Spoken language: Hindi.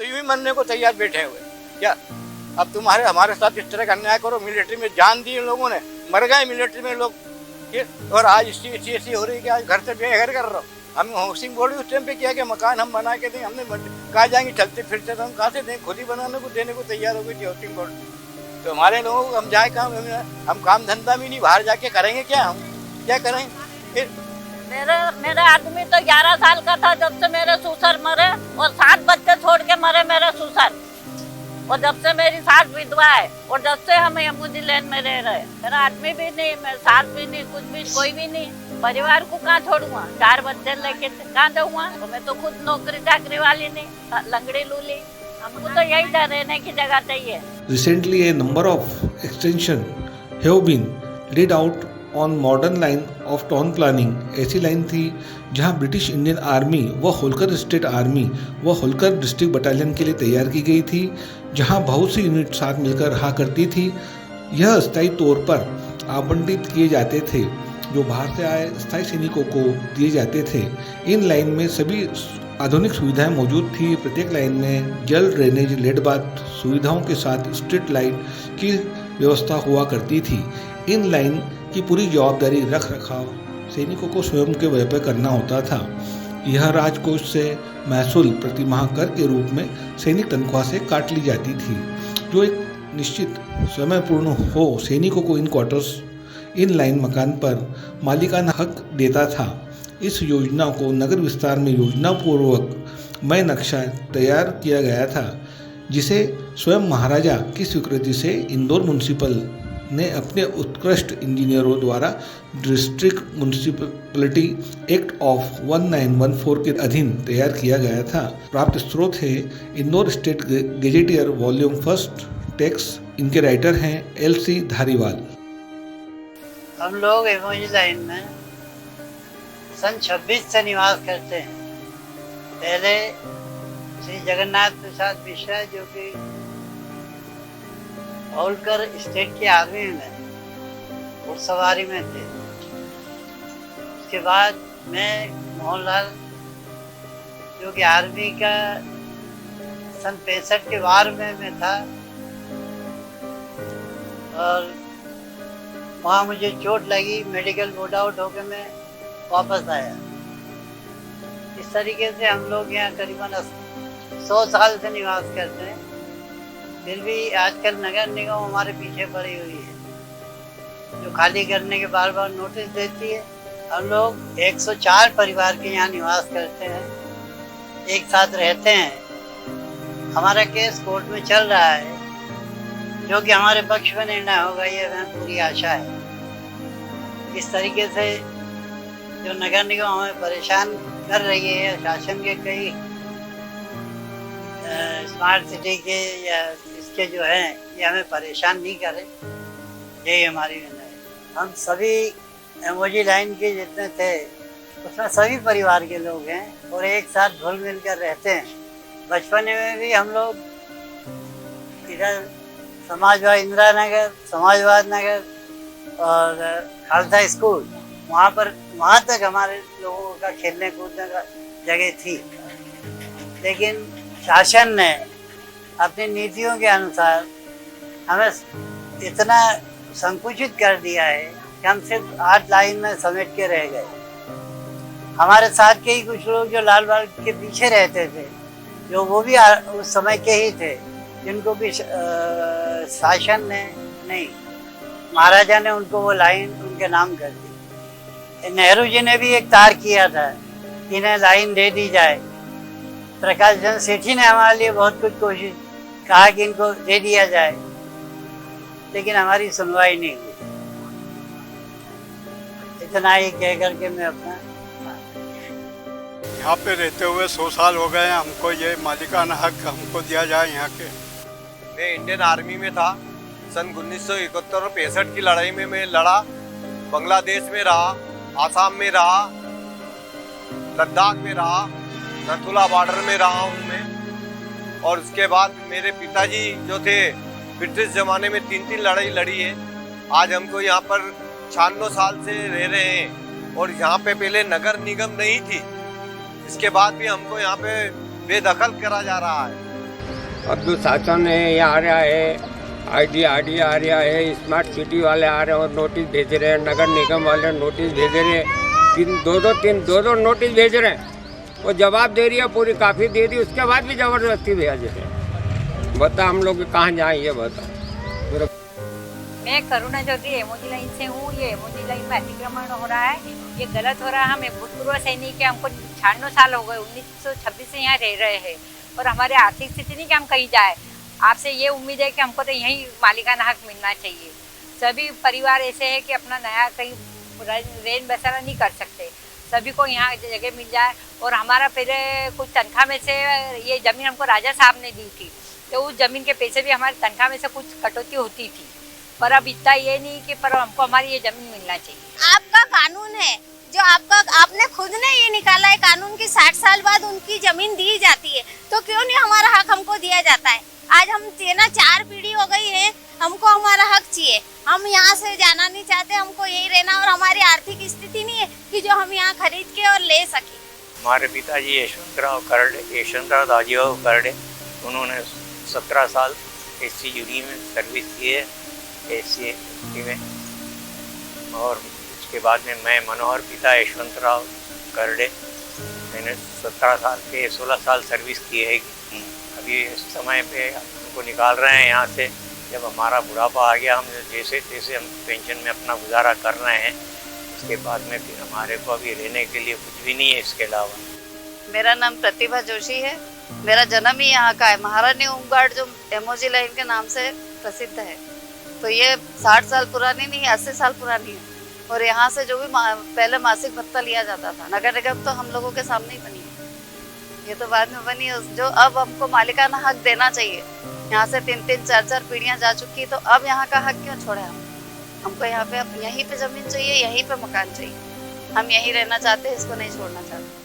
तो यूं ही मरने को तैयार बैठे हुए क्या। अब तुम्हारे हमारे साथ इस तरह का अन्याय करो, मिलिट्री में जान दी इन लोगों ने, मर गए मिलिट्री में लोग, और आज ऐसी हो रही है कि आज घर से बेघर कर रहा हूँ। हम हाउसिंग बोर्ड उस टाइम पे किया कि मकान हम बना के दें, हमने कहा जाएंगे चलते फिरते, तो हम कहाँ से दें, खुद ही बनाने को देने को तैयार हो गई थी हाउसिंग बोर्ड। तो हमारे लोगों को हम जाए काम, हम काम धंधा भी नहीं, बाहर जाके करेंगे क्या, हम क्या करेंगे फिर। मेरा आदमी तो 11 साल का था जब से मेरे ससुर मरे, और 7 बच्चे छोड़ के मरे मेरे ससुर, और जब से मेरी सास विधवा है, और जब से हम यमुदी लैंड में रह रहे, मेरा आदमी भी नहीं, मेरा सास भी नहीं, कुछ भी कोई भी नहीं, परिवार को कहाँ छोड़ूंगा, 4 बच्चे लेके कहाँ जाऊंगा, तो मैं तो खुद नौकरी चाकरी वाली नहीं, लंगड़ी लूली, हमको तो यही रहने की जगह चाहिए। Recently, a number of extensions have been laid out on modern line of town planning. ऐसी लाइन थी जहां ब्रिटिश इंडियन आर्मी व होलकर स्टेट आर्मी व होलकर डिस्ट्रिक्ट बटालियन के लिए तैयार की गई थी, जहां बहुत सी यूनिट साथ मिलकर रहा करती थी। यह स्थायी तौर पर आवंटित किए जाते थे, जो बाहर से आए स्थायी सैनिकों को दिए जाते थे। इन लाइन में सभी आधुनिक सुविधाएं मौजूद थी। प्रत्येक लाइन में जल, ड्रेनेज, लेड बाथ सुविधाओं के साथ स्ट्रीट लाइट की व्यवस्था हुआ करती थी। इन लाइन की पूरी जवाबदारी रख रखाव सैनिकों को स्वयं के व्यय पर करना होता था। यह राजकोष से महसूल प्रतिमाह कर के रूप में सैनिक तनख्वाह से काट ली जाती थी, जो एक निश्चित समय पूर्ण हो सैनिकों को इन क्वार्टर्स, इन लाइन मकान पर मालिकाना हक देता था। इस योजना को नगर विस्तार में योजना पूर्वक मय नक्शा तैयार किया गया था, जिसे स्वयं महाराजा की स्वीकृति से इंदौर म्यूनिसिपल ने अपने उत्कृष्ट इंजीनियरों द्वारा डिस्ट्रिक्ट म्यूनिसिपैलिटी एक्ट ऑफ 1914 के अधीन तैयार किया गया था। प्राप्त स्रोत है इंदौर स्टेट गेजेटियर वॉल्यूम 1 टेक्स्ट। इनके राइटर हैं LC धारीवाल। हम लोग एमओजी लाइन में सन 26 से निवास करते हैं। पहले श्री जगन्नाथ प्रसाद मिश्रा जो कि होलकर स्टेट के आर्मी में घुड़सवारी में थे, उसके बाद मैं मोहनलाल जो कि आर्मी का सन 65 के वार में मैं था, और वहाँ मुझे चोट लगी, मेडिकल बोर्ड आउट होकर मैं वापस आया। इस तरीके से हम लोग यहाँ करीबन 100 साल से निवास करते हैं। फिर भी आजकल नगर निगम हमारे पीछे पड़ी हुई है, जो खाली करने के बार बार नोटिस देती है। हम लोग 104 परिवार के यहाँ निवास करते हैं, एक साथ रहते हैं। हमारा केस कोर्ट में चल रहा है, जो कि हमारे पक्ष में निर्णय होगा, ये हमें पूरी आशा है। इस तरीके से जो नगर निगम हमें परेशान कर रही है, शासन के कई स्मार्ट सिटी के या इसके जो हैं, ये हमें परेशान नहीं करे, यही हमारी निर्णय है। हम सभी एमओजी लाइन के जितने थे उसमें सभी परिवार के लोग हैं और एक साथ घुल मिल कर रहते हैं। बचपन में भी हम लोग इधर समाजवाद इंदिरा नगर, समाजवाद नगर और खालसा स्कूल, वहाँ तक हमारे लोगों का खेलने कूदने का जगह थी। लेकिन शासन ने अपनी नीतियों के अनुसार हमें इतना संकुचित कर दिया है कि हम सिर्फ 8 लाइन में समेट के रह गए। हमारे साथ के ही कुछ लोग जो लाल बाग के पीछे रहते थे, जो वो भी उस समय के ही थे, जिनको भी शासन ने नहीं, महाराजा ने उनको वो लाइन उनके नाम कर दी। नेहरू जी ने भी एक तार किया था, इन्हें लाइन दे दी जाए। प्रकाश चंद्र सेठी ने हमारे लिए बहुत कुछ कोशिश कहा कि इनको दे दिया जाए, लेकिन हमारी सुनवाई नहीं हुई। इतना ही कह करके मैं अपना यहाँ पे रहते हुए 100 साल हो गए हैं। हमको ये मालिकाना हक हमको दिया जाए यहाँ के। मैं इंडियन आर्मी में था। सन 1971 और 65 की लड़ाई में मैं लड़ा। बांग्लादेश में रहा, आसाम में रहा, लद्दाख में रहा, नथुला बॉर्डर में रहा हूँ मैं। और उसके बाद मेरे पिताजी जो थे ब्रिटिश ज़माने में 3 लड़ाई लड़ी है। आज हमको यहाँ पर 96 साल से रह रहे हैं और यहाँ पे पहले नगर निगम नहीं थी। इसके बाद भी हमको यहाँ पे बेदखल करा जा रहा है। अब जो शासन है ये आ रहा है, आईडी आ रहा है, स्मार्ट सिटी वाले आ रहे हैं और नोटिस भेज रहे हैं, नगर निगम वाले नोटिस भेज रहे हैं, दो दो नोटिस भेज रहे हैं। वो जवाब दे रही है, पूरी काफ़ी दे दी, उसके बाद भी ज़बरदस्ती भेज रहे हैं। बता हम लोग कहाँ जाएँ ये बता। मैं करुणा चौधरी एमओजी लाइन से हूँ। ये एमओजी लाइन में अतिक्रमण हो रहा है, ये गलत हो रहा है। हम भूतपूर्व सैनिक है, हमको 96 साल हो गए, 1926 से यहाँ रह रहे हैं और हमारी आर्थिक स्थिति नहीं कि हम कहीं जाए। आपसे ये उम्मीद है कि हमको तो यहीं मालिकाना हक मिलना चाहिए। सभी परिवार ऐसे हैं कि अपना नया कहीं रेन बसेरा नहीं कर सकते, सभी को यहाँ जगह मिल जाए। और हमारा पहले कुछ तनख्वाह में से ये ज़मीन हमको राजा साहब ने दी थी, तो उस ज़मीन के पैसे भी हमारी तनख्वाह में से कुछ कटौती होती थी, पर अब इतना ये नहीं कि पर हमको हमारी ये ज़मीन मिलना चाहिए। आपका कानून है जो आपने खुद ने ये निकाला है कानून की 60 साल बाद उनकी जमीन दी जाती है, तो क्यों नहीं हमारा हक हमको दिया जाता है? आज हम 4 पीढ़ी हो गई है, हमको हमारा हक चाहिए। हम यहाँ से जाना नहीं चाहते, हमको यही रहना, और हमारी आर्थिक स्थिति नहीं है कि जो हम यहाँ खरीद के और ले सके। हमारे पिताजी यशवंतराव दाजीबाबू करडे, उन्होंने 17 साल SCUD में सर्विस की है, SC में। और उसके बाद में मैं मनोहर पिता यशवंतराव करडे, मैंने 17 साल के 16 साल सर्विस की है। अभी इस समय पे हमको निकाल रहे हैं यहाँ से। जब हमारा बुढ़ापा आ गया, हम जैसे तैसे हम पेंशन में अपना गुजारा कर रहे हैं। इसके बाद में फिर हमारे को अभी रहने के लिए कुछ भी नहीं है इसके अलावा। मेरा नाम प्रतिभा जोशी है, मेरा जन्म ही यहाँ का है। महारानी होमगार्ड जो एमओजी लाइन के नाम से प्रसिद्ध है, तो ये 60 साल पुरानी नहीं, 80 साल पुरानी है। और यहाँ से जो भी पहले मासिक भत्ता लिया जाता था, नगर निगम तो हम लोगों के सामने ही बनी है, ये तो बाद में बनी है। जो अब हमको मालिकाना हक देना चाहिए। यहाँ से 3-3, 4-4 पीढ़ियाँ जा चुकी, तो अब यहाँ का हक क्यों छोड़े हम? हमको यहाँ पे अब यहीं पे ज़मीन चाहिए, यहीं पे मकान चाहिए। हम यहीं रहना चाहते हैं, इसको नहीं छोड़ना चाहते।